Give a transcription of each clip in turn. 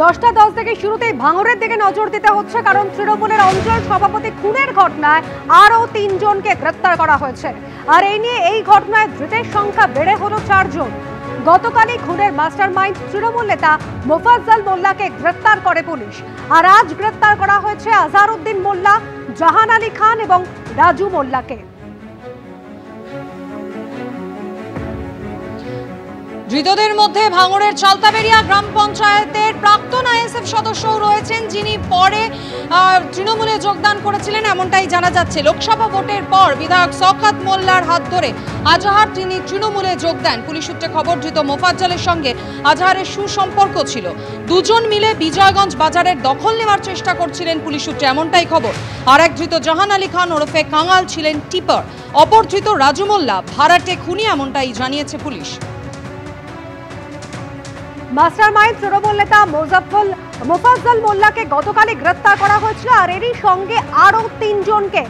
10টা 10 থেকে শুরুতেই ভাঙড়ের দিকে নজর দিতে হচ্ছে, কারণ তৃণমূলের অঞ্চল সভাপতি খুনের ঘটনায় আরও 3 জনকে গ্রেপ্তার করা হয়েছে। আর এই নিয়ে এই ঘটনায় ধৃতের সংখ্যা বেড়ে হলো 4 জন। গতকালই খুনের মাস্টারমাইন্ড তৃণমূল নেতা মোফাজ্জল মোল্লাকে গ্রেপ্তার করে পুলিশ। আর আজ গ্রেপ্তার করা হয়েছে আজহারউদ্দিন মোল্লা, জাহান আলী খান এবং রাজু মোল্লাকে। ধৃতদের মধ্যে ভাঙড়ের চালতাবেড়িয়া গ্রাম পঞ্চায়েতের প্রাক্তন আইএসএফ সদস্যও রয়েছেন, যিনি পরে তৃণমূলে যোগদান করেছিলেন এমনটাই জানা যাচ্ছে। লোকসভা ভোটের পর বিধায়ক শওকত মোল্লার হাত ধরে আজহার তিনি তৃণমূলে যোগ দেন। পুলিশ সূত্রে খবর, ধৃত মোফাজ্জলের সঙ্গে আজহারের সুসম্পর্ক ছিল। দুজন মিলে বিজয়গঞ্জ বাজারের দখল নেওয়ার চেষ্টা করছিলেন পুলিশ সূত্রে, এমনটাই খবর। আর এক ধৃত জাহান আলী খান ওরফে কাঙাল ছিলেন টিপার। অপর ধৃত রাজু মোল্লা ভাড়াটে খুনি, এমনটাই জানিয়েছে পুলিশ। মাস্টারমাইন্ড তৃণমূল নেতা মোফাজ্জল মোল্লাকে গতকালই গ্রেপ্তার করা হয়েছিল। আর এরই সঙ্গে আরও 3 জনকে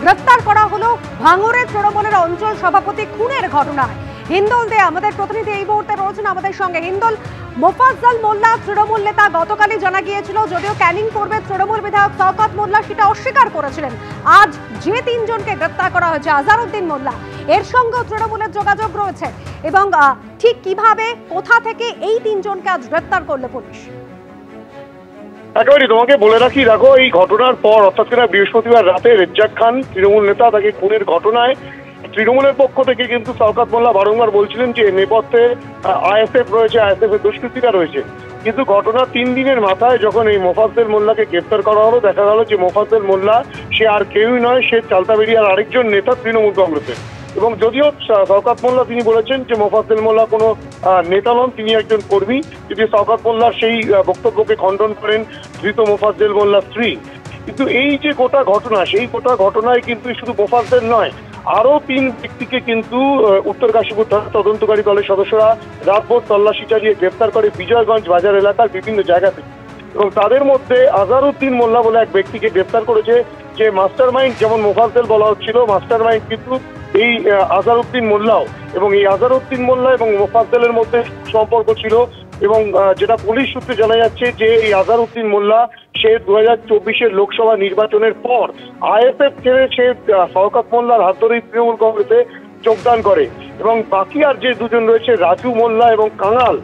গ্রেপ্তার করা হলো ভাঙড়ের তৃণমূলের অঞ্চল সভাপতি খুনের ঘটনায়। হিন্দল দে আমাদের প্রতিনিধি এই মুহূর্তে রয়েছেন আমাদের সঙ্গে। হিন্দল, মোফাজ্জল মোল্লা তৃণমূল নেতা, গতকালই জানা গিয়েছিল যদিও ক্যানিং পূর্বে তৃণমূল বিধায়ক শওকত মোল্লা সেটা অস্বীকার করেছিলেন। আজ যে 3 জনকে গ্রেপ্তার করা হয়েছে, আজহারউদ্দিন মোল্লা, এর সঙ্গেও তৃণমূলের যোগাযোগ রয়েছে, এবং ঠিক কিভাবে, কোথা থেকে এই 3 জনকে আজ গ্রেপ্তার করলো পুলিশ? একেবারে তোমাকে বলে রাখি, দেখো এই ঘটনার পর অর্থাৎ বৃহস্পতিবার রাতে রেজ্জাক খান তৃণমূল নেতা, তাকে খুনের ঘটনায় তৃণমূলের পক্ষ থেকে কিন্তু শওকত মোল্লা বারংবার বলছিলেন যে নেপথ্যে আইএসএফ রয়েছে, আইএসএফ এর দুষ্কৃতীরা রয়েছে। কিন্তু ঘটনার 3 দিনের মাথায় যখন এই মোফাজ্জল মোল্লাকে গ্রেপ্তার করা হলো, দেখা গেল যে মোফাজ্জল মোল্লা সে আর কেউই নয়, সে চালতাবেড়িয়ার আরেকজন নেতা তৃণমূল কংগ্রেসের। এবং যদিও শওকত মোল্লা তিনি বলেছেন যে মোফাজ্জল মোল্লা কোনো নেতা নন, তিনি একজন কর্মী, যদিও শওকত মোল্লার সেই বক্তব্যকে খণ্ডন করেন ধৃত মোফাজ্জল মোল্লার স্ত্রী। কিন্তু এই যে গোটা ঘটনা, সেই গোটা ঘটনায় কিন্তু শুধু মোফাজ্জল নয়, আরও 3 ব্যক্তিকে কিন্তু উত্তর কাশীপুর তদন্তকারী দলের সদস্যরা রাতভর তল্লাশি চালিয়ে গ্রেপ্তার করে বিজয়গঞ্জ বাজার এলাকার বিভিন্ন জায়গা থেকে। এবং তাদের মধ্যে আজহারউদ্দিন মোল্লা বলে এক ব্যক্তিকে গ্রেপ্তার করেছে, যে মাস্টারমাইন্ড যেমন মোফাজ্জল বলা হচ্ছিল, মাস্টারমাইন্ড কিন্তু এই আজহারউদ্দিন মোল্লাও। এবং এই আজহারউদ্দিন মোল্লা এবং মোফাজ্জলের মধ্যে সম্পর্ক ছিল। এবং যেটা পুলিশ সূত্রে জানা যাচ্ছে যে এই আজহারউদ্দিন মোল্লা সে 2024-এর লোকসভা নির্বাচনের পর আইএসএফ ছেড়ে সে শওকত মোল্লার হাত ধরেই তৃণমূল কংগ্রেসে যোগদান করে। এবং বাকি আর যে 2 জন রয়েছে, রাজু মোল্লা এবং কাঙাল,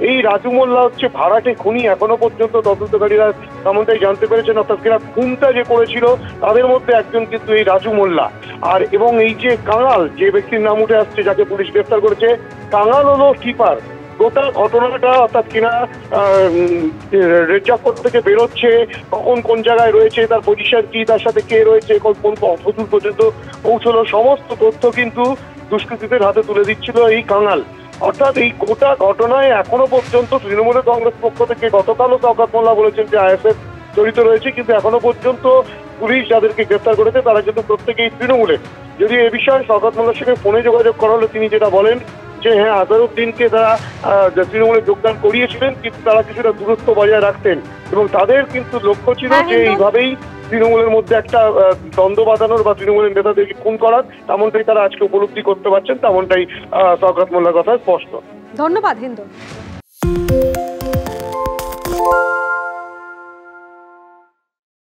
এই রাজু মোল্লা হচ্ছে ভাড়াটে খুনি। এখনো পর্যন্ত তদন্তকারীরা তেমনটাই জানতে পেরেছেন, অর্থাৎ খুনটা যে করেছিল তাদের মধ্যে একজন কিন্তু এই রাজু মোল্লা। আর এবং এই যে কাঙাল, যে ব্যক্তির নাম উঠে আসছে, যাকে পুলিশ গ্রেফতার করেছে, কাঙাল হলো কিপার। গোটা ঘটনাটা অর্থাৎ রেজ্জাক থেকে বেরোচ্ছে, কখন কোন জায়গায় রয়েছে, তার পজিশন কি, তার সাথে কে রয়েছে, কোন কতদূর পর্যন্ত পৌঁছলো, সমস্ত তথ্য কিন্তু দুষ্কৃতীদের হাতে তুলে দিচ্ছিল এই কাঙাল। অর্থাৎ এই গোটা ঘটনায় এখনো পর্যন্ত তৃণমূলের কংগ্রেস পক্ষ থেকে, গতকালও শওকত মোল্লা বলেছেন যে আইএসএফ জড়িত রয়েছে, কিন্তু এখনো পর্যন্ত পুলিশ যাদেরকে গ্রেপ্তার করেছে তারা কিন্তু প্রত্যেকেই তৃণমূলের। যদি এ বিষয়ে শওকত মোল্লার সঙ্গে ফোনে যোগাযোগ করা হলে তিনি যেটা বলেন যে হ্যাঁ, আজহারউদ্দিনকে তারা তৃণমূলে যোগদান করিয়েছিলেন, কিন্তু তারা কিছুটা দূরত্ব বজায় রাখতেন এবং তাদের কিন্তু লক্ষ্য ছিল যে এইভাবেই তৃণমূলের মধ্যে একটা দ্বন্দ্ব বাঁধানোর বা তৃণমূলের নেতাদেরকে খুন করার। তেমনটাই তারা আজকে উপলব্ধি করতে পারছেন, তেমনটাই শওকত মোল্লার কথা স্পষ্ট। ধন্যবাদ হিন্দু।